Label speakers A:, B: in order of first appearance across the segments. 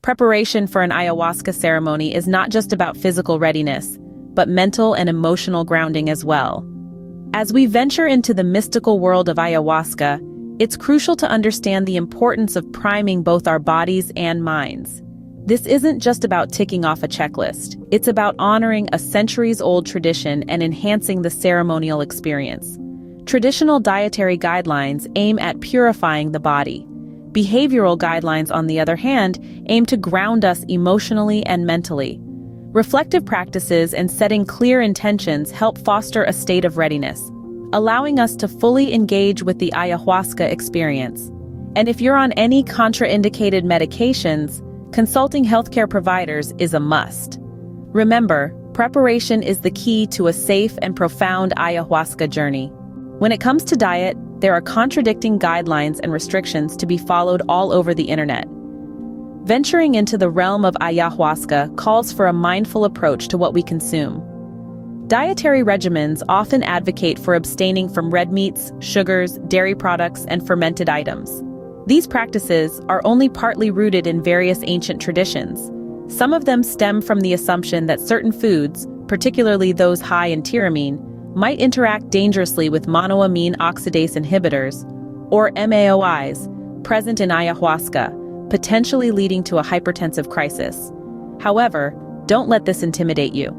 A: Preparation for an ayahuasca ceremony is not just about physical readiness, but mental and emotional grounding as well. As we venture into the mystical world of ayahuasca, it's crucial to understand the importance of priming both our bodies and minds. This isn't just about ticking off a checklist. It's about honoring a centuries-old tradition and enhancing the ceremonial experience. Traditional dietary guidelines aim at purifying the body. Behavioral guidelines, on the other hand, aim to ground us emotionally and mentally. Reflective practices and setting clear intentions help foster a state of readiness, allowing us to fully engage with the ayahuasca experience. And if you're on any contraindicated medications, consulting healthcare providers is a must. Remember, preparation is the key to a safe and profound ayahuasca journey. When it comes to diet, there are contradicting guidelines and restrictions to be followed all over the internet. Venturing into the realm of ayahuasca calls for a mindful approach to what we consume. Dietary regimens often advocate for abstaining from red meats, sugars, dairy products, and fermented items. These practices are only partly rooted in various ancient traditions. Some of them stem from the assumption that certain foods, particularly those high in tyramine, might interact dangerously with monoamine oxidase inhibitors, or MAOIs, present in ayahuasca, potentially leading to a hypertensive crisis. However, don't let this intimidate you.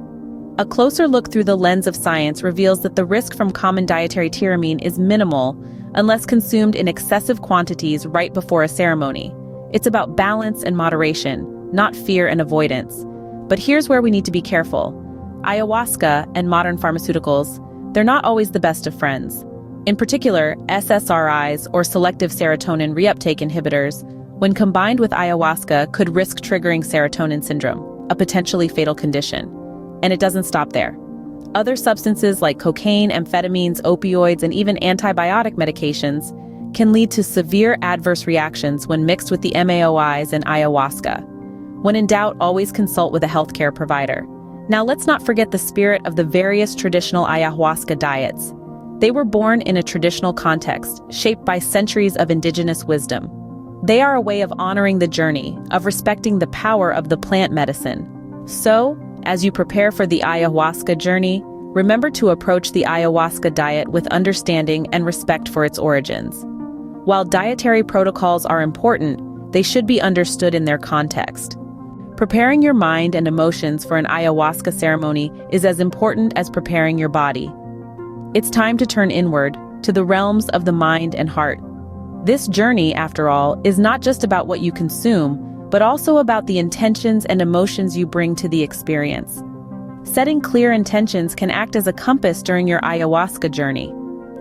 A: A closer look through the lens of science reveals that the risk from common dietary tyramine is minimal unless consumed in excessive quantities right before a ceremony. It's about balance and moderation, not fear and avoidance. But here's where we need to be careful. Ayahuasca and modern pharmaceuticals, they're not always the best of friends. In particular, SSRIs, or selective serotonin reuptake inhibitors, when combined with ayahuasca, could risk triggering serotonin syndrome, a potentially fatal condition. And it doesn't stop there. Other substances like cocaine, amphetamines, opioids, and even antibiotic medications can lead to severe adverse reactions when mixed with the MAOIs and ayahuasca. When in doubt, always consult with a healthcare provider. Now let's not forget the spirit of the various traditional ayahuasca diets. They were born in a traditional context, shaped by centuries of indigenous wisdom. They are a way of honoring the journey, of respecting the power of the plant medicine. So, as you prepare for the ayahuasca journey, remember to approach the ayahuasca diet with understanding and respect for its origins. While dietary protocols are important, they should be understood in their context. Preparing your mind and emotions for an ayahuasca ceremony is as important as preparing your body. It's time to turn inward, to the realms of the mind and heart. This journey, after all, is not just about what you consume, but also about the intentions and emotions you bring to the experience. Setting clear intentions can act as a compass during your ayahuasca journey.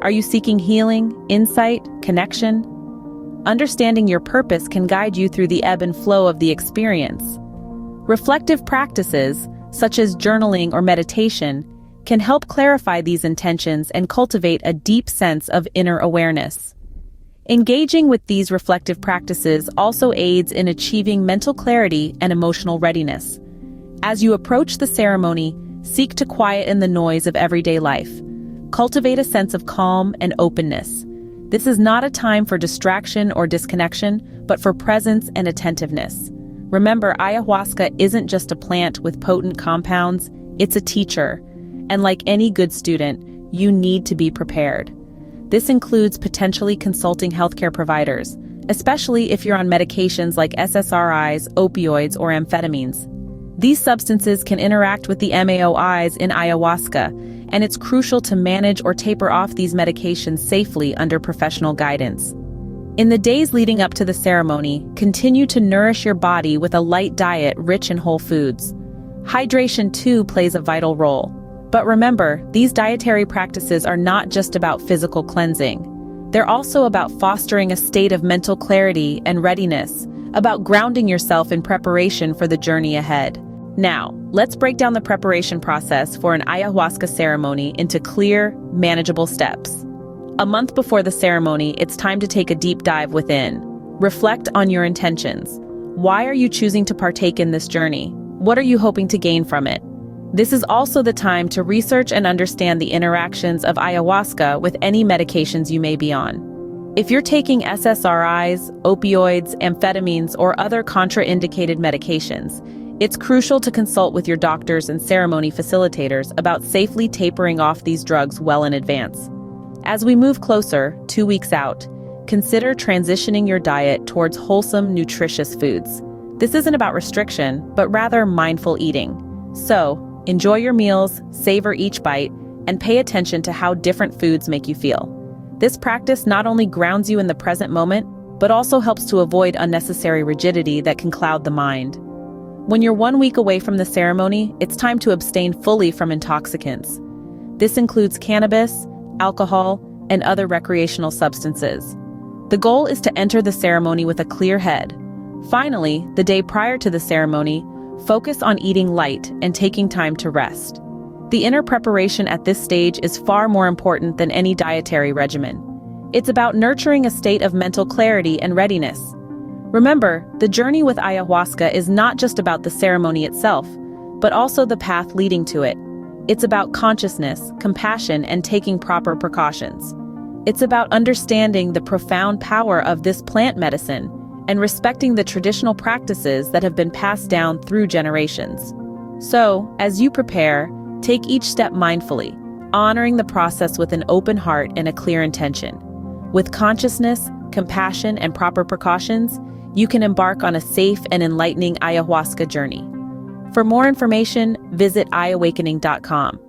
A: Are you seeking healing, insight, connection? Understanding your purpose can guide you through the ebb and flow of the experience. Reflective practices, such as journaling or meditation, can help clarify these intentions and cultivate a deep sense of inner awareness. Engaging with these reflective practices also aids in achieving mental clarity and emotional readiness. As you approach the ceremony, seek to quieten the noise of everyday life. Cultivate a sense of calm and openness. This is not a time for distraction or disconnection, but for presence and attentiveness. Remember, ayahuasca isn't just a plant with potent compounds, it's a teacher. And like any good student, you need to be prepared. This includes potentially consulting healthcare providers, especially if you're on medications like SSRIs, opioids, or amphetamines. These substances can interact with the MAOIs in ayahuasca, and it's crucial to manage or taper off these medications safely under professional guidance. In the days leading up to the ceremony, continue to nourish your body with a light diet rich in whole foods. Hydration, too, plays a vital role. But remember, these dietary practices are not just about physical cleansing. They're also about fostering a state of mental clarity and readiness, about grounding yourself in preparation for the journey ahead. Now, let's break down the preparation process for an ayahuasca ceremony into clear, manageable steps. A month before the ceremony, it's time to take a deep dive within. Reflect on your intentions. Why are you choosing to partake in this journey? What are you hoping to gain from it? This is also the time to research and understand the interactions of ayahuasca with any medications you may be on. If you're taking SSRIs, opioids, amphetamines, or other contraindicated medications, it's crucial to consult with your doctors and ceremony facilitators about safely tapering off these drugs well in advance. As we move closer, 2 weeks out, consider transitioning your diet towards wholesome, nutritious foods. This isn't about restriction, but rather mindful eating. So, enjoy your meals, savor each bite, and pay attention to how different foods make you feel. This practice not only grounds you in the present moment, but also helps to avoid unnecessary rigidity that can cloud the mind. When you're 1 week away from the ceremony, it's time to abstain fully from intoxicants. This includes cannabis, alcohol, and other recreational substances. The goal is to enter the ceremony with a clear head. Finally, the day prior to the ceremony, focus on eating light and taking time to rest. The inner preparation at this stage is far more important than any dietary regimen. It's about nurturing a state of mental clarity and readiness. Remember, the journey with ayahuasca is not just about the ceremony itself, but also the path leading to it. It's about consciousness, compassion, and taking proper precautions. It's about understanding the profound power of this plant medicine and respecting the traditional practices that have been passed down through generations. So, as you prepare, take each step mindfully, honoring the process with an open heart and a clear intention. With consciousness, compassion, and proper precautions, you can embark on a safe and enlightening ayahuasca journey. For more information, visit iawakening.com.